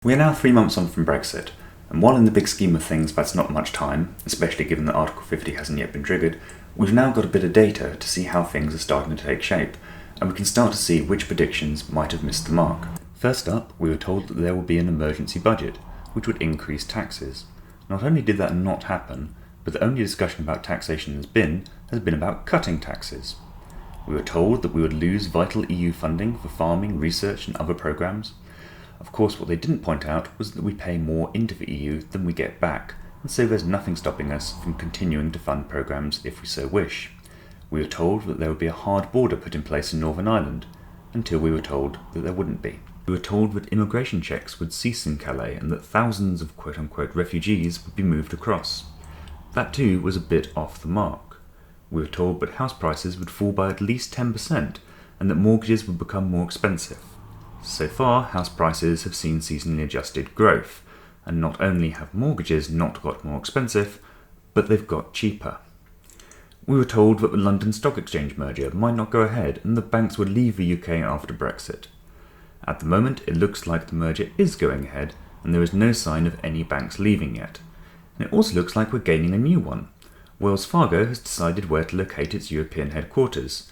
We are now 3 months on from Brexit, and while in the big scheme of things that's not much time, especially given that Article 50 hasn't yet been triggered, we've now got a bit of data to see how things are starting to take shape, and we can start to see which predictions might have missed the mark. First up, we were told that there will be an emergency budget, which would increase taxes. Not only did that not happen, but the only discussion about taxation has been about cutting taxes. We were told that we would lose vital EU funding for farming, research and other programmes. Of course, what they didn't point out was that we pay more into the EU than we get back, and so there's nothing stopping us from continuing to fund programmes if we so wish. We were told that there would be a hard border put in place in Northern Ireland, until we were told that there wouldn't be. We were told that immigration checks would cease in Calais and that thousands of quote-unquote refugees would be moved across. That too was a bit off the mark. We were told that house prices would fall by at least 10% and that mortgages would become more expensive. So far, house prices have seen seasonally adjusted growth, and not only have mortgages not got more expensive, but they've got cheaper. We were told that the London Stock Exchange merger might not go ahead and that banks would leave the UK after Brexit. At the moment, it looks like the merger is going ahead, and there is no sign of any banks leaving yet. And it also looks like we're gaining a new one. Wells Fargo has decided where to locate its European headquarters,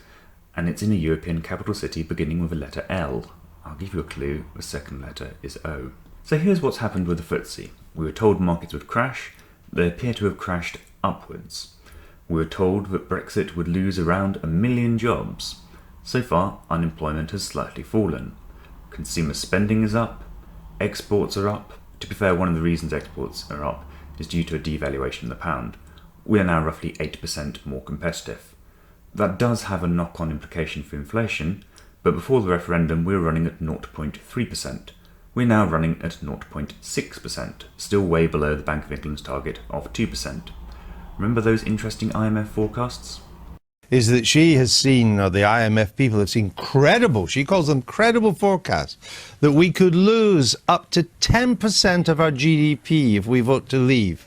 and it's in a European capital city beginning with the letter L. I'll give you a clue, the second letter is O. So here's what's happened with the FTSE. We were told markets would crash, they appear to have crashed upwards. We were told that Brexit would lose around 1 million jobs. So far, unemployment has slightly fallen. Consumer spending is up, exports are up. To be fair, one of the reasons exports are up is due to a devaluation of the pound. We are now roughly 8% more competitive. That does have a knock-on implication for inflation, but before the referendum we were running at 0.3%. We're now running at 0.6%, still way below the Bank of England's target of 2%. Remember those interesting IMF forecasts? Is that she has seen, or the IMF people have seen credible, she calls them credible forecasts, that we could lose up to 10% of our GDP if we vote to leave.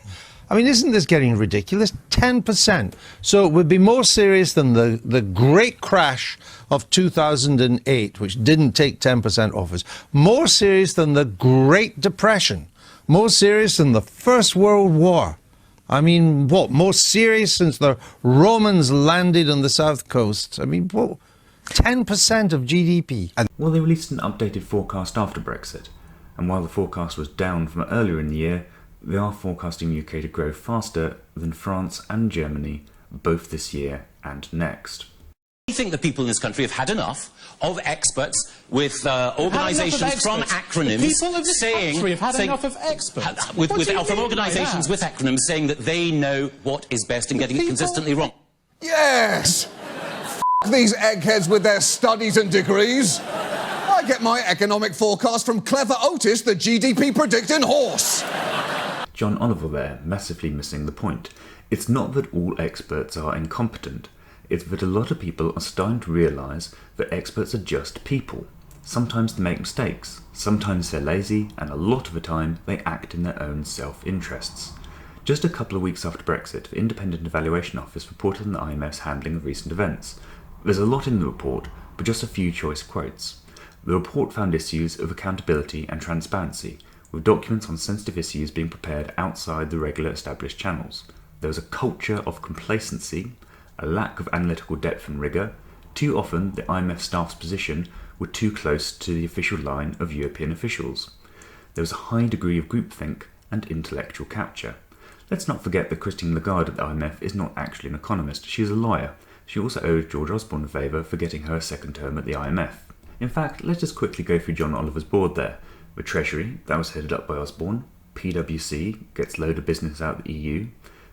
I mean, isn't this getting ridiculous? 10%. So it would be more serious than the great crash of 2008, which didn't take 10% off us. More serious than the Great Depression. More serious than the First World War. I mean, what? More serious since the Romans landed on the south coast. I mean, what? 10% of GDP. Well, they released an updated forecast after Brexit, and while the forecast was down from earlier in the year, they are forecasting UK to grow faster than France and Germany, both this year and next. I think the people in this country have had enough of experts with organisations from acronyms people of this country have had enough of experts. From organisations with acronyms saying that they know what is best and getting it consistently wrong. Yes! These eggheads with their studies and degrees. I get my economic forecast from Clever Otis, the GDP predicting horse. John Oliver there, massively missing the point. It's not that all experts are incompetent, it's that a lot of people are starting to realise that experts are just people. Sometimes they make mistakes, sometimes they're lazy, and a lot of the time they act in their own self-interests. Just a couple of weeks after Brexit, the Independent Evaluation Office reported on the IMF's handling of recent events. There's a lot in the report, but just a few choice quotes. The report found issues of accountability and transparency, with documents on sensitive issues being prepared outside the regular established channels. There was a culture of complacency, a lack of analytical depth and rigour. Too often, the IMF staff's position were too close to the official line of European officials. There was a high degree of groupthink and intellectual capture. Let's not forget that Christine Lagarde at the IMF is not actually an economist, she is a lawyer. She also owed George Osborne a favour for getting her a second term at the IMF. In fact, let's just quickly go through John Oliver's board there. The Treasury, that was headed up by Osborne. PwC gets load of business out of the EU.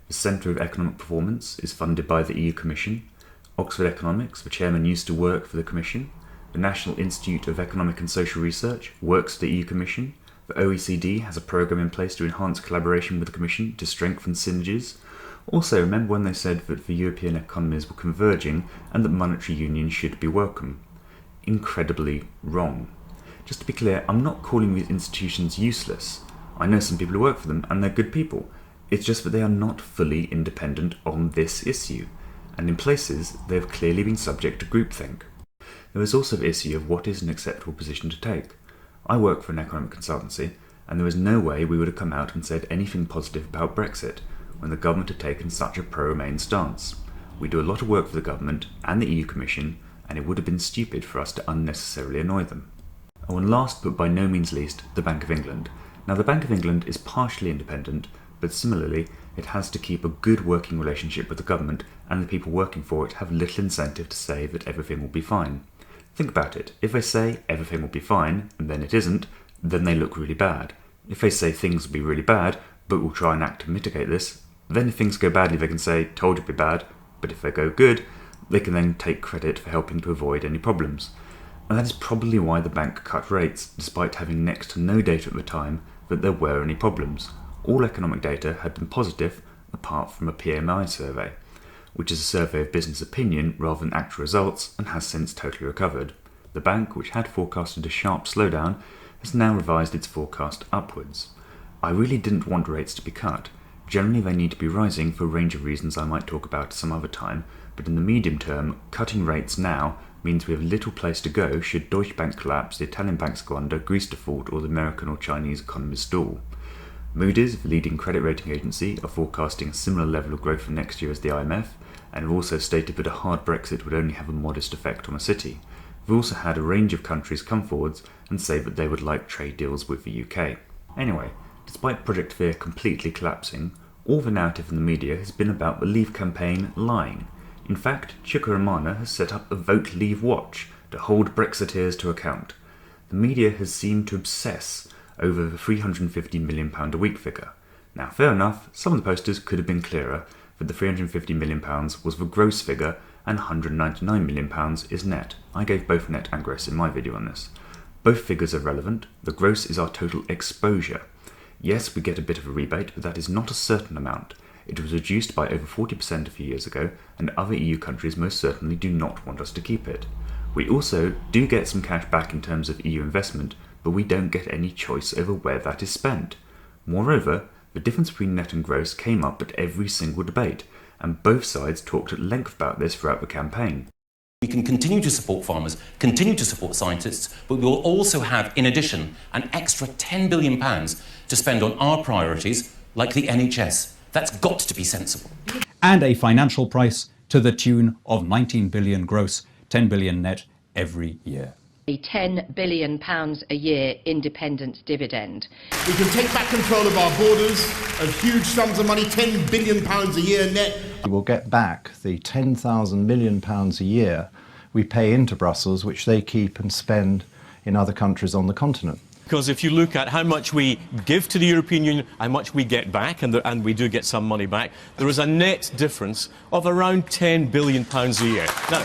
The Centre of Economic Performance is funded by the EU Commission. Oxford Economics, the chairman used to work for the Commission. The National Institute of Economic and Social Research works for the EU Commission. The OECD has a programme in place to enhance collaboration with the Commission to strengthen synergies. Also, remember when they said that the European economies were converging and that monetary union should be welcome? Incredibly wrong. Just to be clear, I'm not calling these institutions useless. I know some people who work for them and they're good people. It's just that they are not fully independent on this issue, and in places they have clearly been subject to groupthink. There is also the issue of what is an acceptable position to take. I work for an economic consultancy, and there was no way we would have come out and said anything positive about Brexit when the government had taken such a pro-Remain stance. We do a lot of work for the government and the EU Commission, and it would have been stupid for us to unnecessarily annoy them. Oh, and last but by no means least, the Bank of England. Now, the Bank of England is partially independent, but similarly, it has to keep a good working relationship with the government, and the people working for it have little incentive to say that everything will be fine. Think about it. If they say everything will be fine, and then it isn't, then they look really bad. If they say things will be really bad, but we'll try and act to mitigate this, then if things go badly they can say, told you'd be bad, but if they go good, they can then take credit for helping to avoid any problems. And that is probably why the bank cut rates, despite having next to no data at the time that there were any problems. All economic data had been positive, apart from a PMI survey, which is a survey of business opinion rather than actual results, and has since totally recovered. The bank, which had forecasted a sharp slowdown, has now revised its forecast upwards. I really didn't want rates to be cut. Generally they need to be rising for a range of reasons I might talk about some other time, but in the medium term, cutting rates now means we have little place to go should Deutsche Bank collapse, the Italian banks go under, Greece default, or the American or Chinese economies stall. Moody's, the leading credit rating agency, are forecasting a similar level of growth for next year as the IMF, and have also stated that a hard Brexit would only have a modest effect on the city. We've also had a range of countries come forwards and say that they would like trade deals with the UK. Anyway, despite Project Fear completely collapsing, all the narrative in the media has been about the Leave campaign lying. In fact, Chukwuemeka has set up a Vote Leave Watch to hold Brexiteers to account. The media has seemed to obsess over the £350 million a week figure. Now, fair enough, some of the posters could have been clearer that the £350 million was the gross figure and £199 million is net. I gave both net and gross in my video on this. Both figures are relevant. The gross is our total exposure. Yes, we get a bit of a rebate, but that is not a certain amount. It was reduced by over 40% a few years ago, and other EU countries most certainly do not want us to keep it. We also do get some cash back in terms of EU investment, but we don't get any choice over where that is spent. Moreover, the difference between net and gross came up at every single debate, and both sides talked at length about this throughout the campaign. We can continue to support farmers, continue to support scientists, but we will also have, in addition, an extra £10 billion to spend on our priorities, like the NHS. That's got to be sensible. And a financial price to the tune of 19 billion gross, 10 billion net every year. A £10 billion a year independence dividend. We can take back control of our borders of huge sums of money, £10 billion a year net. We will get back the £10,000 million a year we pay into Brussels, which they keep and spend in other countries on the continent. Because if you look at how much we give to the European Union, how much we get back, and we do get some money back, there is a net difference of around £10 billion a year. Now,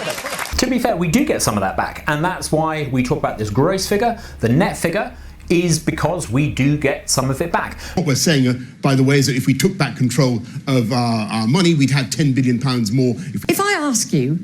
To be fair, we do get some of that back, and that's why we talk about this gross figure. The net figure is because we do get some of it back. What we're saying, by the way, is that if we took back control of our money, we'd have £10 billion more. If I ask you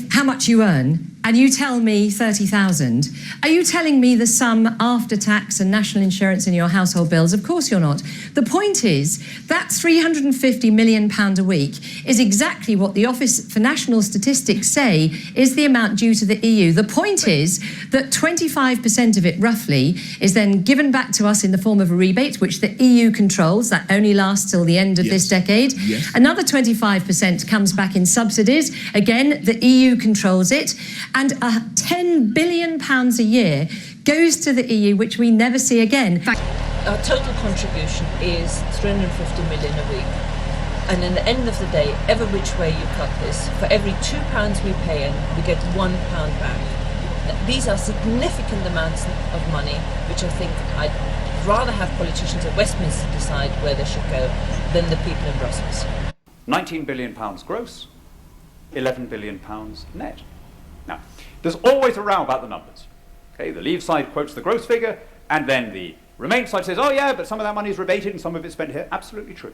how much you earn, and you tell me 30,000, are you telling me the sum after tax and national insurance in your household bills? Of course you're not. The point is that £350 million a week is exactly what the Office for National Statistics say is the amount due to the EU. The point is that 25% of it, roughly, is then given back to us in the form of a rebate, which the EU controls. That only lasts till the end of this decade. Another 25% comes back in subsidies. Again, the EU controls it. And £10 billion a year goes to the EU, which we never see again. Our total contribution is 350 million a week. And in the end of the day, every which way you cut this, for every £2 we pay in, we get £1 back. These are significant amounts of money, which I think I'd rather have politicians at Westminster decide where they should go than the people in Brussels. £19 billion gross, £11 billion net. Now, there's always a row about the numbers. Okay, the Leave side quotes the gross figure, and then the Remain side says, oh yeah, but some of that money is rebated and some of it's spent here. Absolutely true.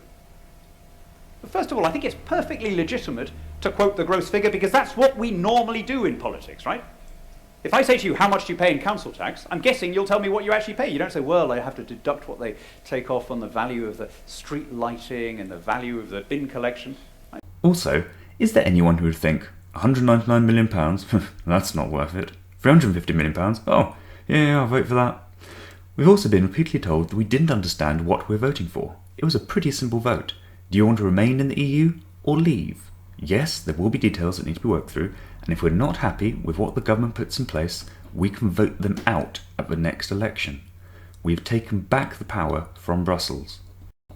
But first of all, I think it's perfectly legitimate to quote the gross figure because that's what we normally do in politics, right? If I say to you, how much do you pay in council tax, I'm guessing you'll tell me what you actually pay. You don't say, well, I have to deduct what they take off on the value of the street lighting and the value of the bin collection. Also, is there anyone who would think, £199 million? That's not worth it. £350 million? Oh, yeah, I'll vote for that. We've also been repeatedly told that we didn't understand what we're voting for. It was a pretty simple vote. Do you want to remain in the EU or leave? Yes, there will be details that need to be worked through, and if we're not happy with what the government puts in place, we can vote them out at the next election. We've taken back the power from Brussels.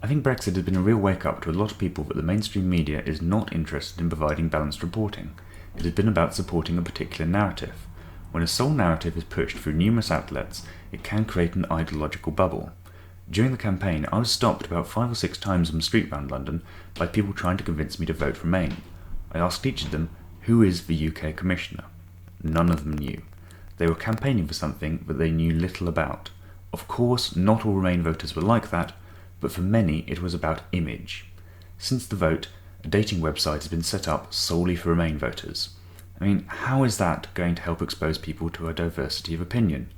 I think Brexit has been a real wake-up to a lot of people that the mainstream media is not interested in providing balanced reporting. It has been about supporting a particular narrative. When a sole narrative is pushed through numerous outlets, it can create an ideological bubble. During the campaign, I was stopped about 5 or 6 times on the street around London by people trying to convince me to vote Remain. I asked each of them, who is the UK Commissioner? None of them knew. They were campaigning for something that they knew little about. Of course, not all Remain voters were like that, but for many it was about image. Since the vote, a dating website has been set up solely for Remain voters. I mean, how is that going to help expose people to a diversity of opinion?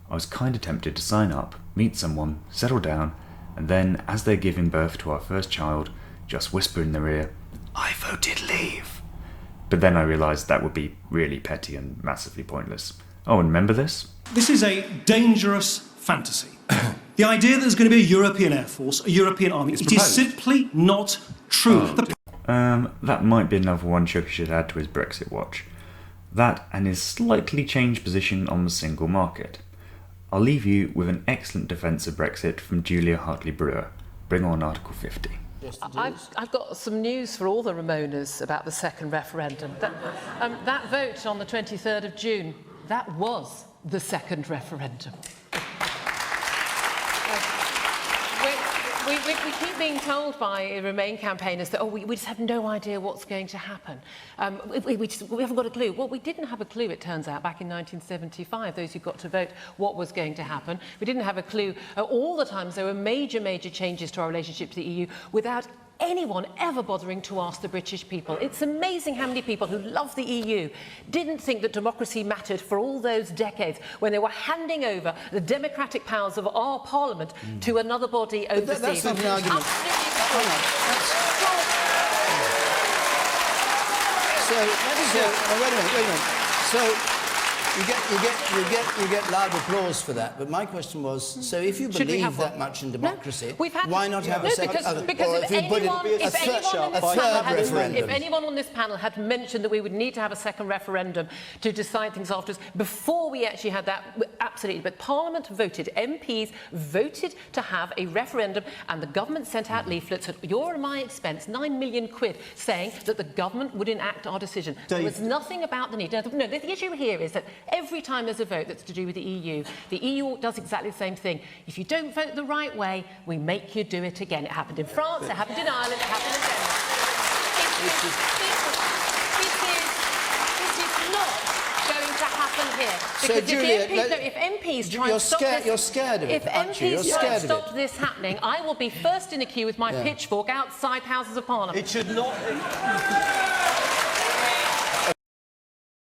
I was kind of tempted to sign up, meet someone, settle down, and then, as they're giving birth to our first child, just whisper in their ear, I voted leave. But then I realised that would be really petty and massively pointless. Oh, and remember this? This is a dangerous fantasy. The idea that there's going to be a European Air Force, a European army, it is simply not true. That might be another one Chucky should add to his Brexit watch. That and his slightly changed position on the single market. I'll leave you with an excellent defence of Brexit from Julia Hartley-Brewer. Bring on Article 50. I've got some news for all the Ramonas about the second referendum. That vote on the 23rd of June, that was the second referendum. We keep being told by Remain campaigners that, we just have no idea what's going to happen. We haven't got a clue. Well, we didn't have a clue, it turns out, back in 1975, those who got to vote what was going to happen. We didn't have a clue all the times there were major changes to our relationship to the EU without anyone ever bothering to ask the British people. It's amazing how many people who love the EU didn't think that democracy mattered for all those decades when they were handing over the democratic powers of our parliament to another body overseas. That's not an argument. Wait a minute. So you get loud applause for that, but my question was: so if you believe that much in democracy, why not have a second? Because if anyone on this panel had mentioned that we would need to have a second referendum to decide things afterwards, before we actually had that, absolutely. But Parliament voted, MPs voted to have a referendum, and the government sent out leaflets at your and my expense, £9 million, saying that the government would enact our decision. There was nothing about the need. No, the issue here is that every time there's a vote that's to do with the EU does exactly the same thing. If you don't vote the right way, we make you do it again. It happened in France, it happened in Ireland, it happened in Denmark. This is not going to happen here. So, Julia, if MPs try and stop this, you're scared of it. If MPs try and stop this happening, I will be first in the queue with my pitchfork outside Houses of Parliament. It should not.